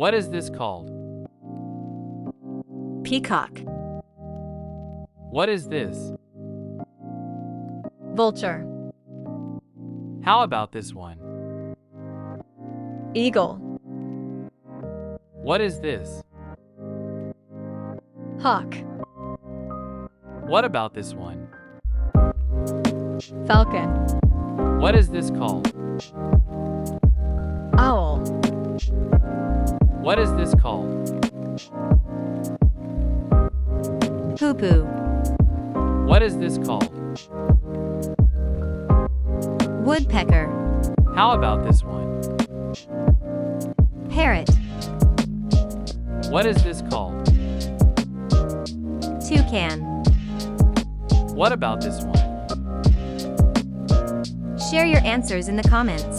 What is this called? Peacock. What is this? Vulture. How about this one? Eagle. What is this? Hawk. What about this one? Falcon. What is this called? Owl. What is this called? Poo-poo. What is this called? Woodpecker. How about this one? Parrot. What is this called? Toucan. What about this one? Share your answers in the comments.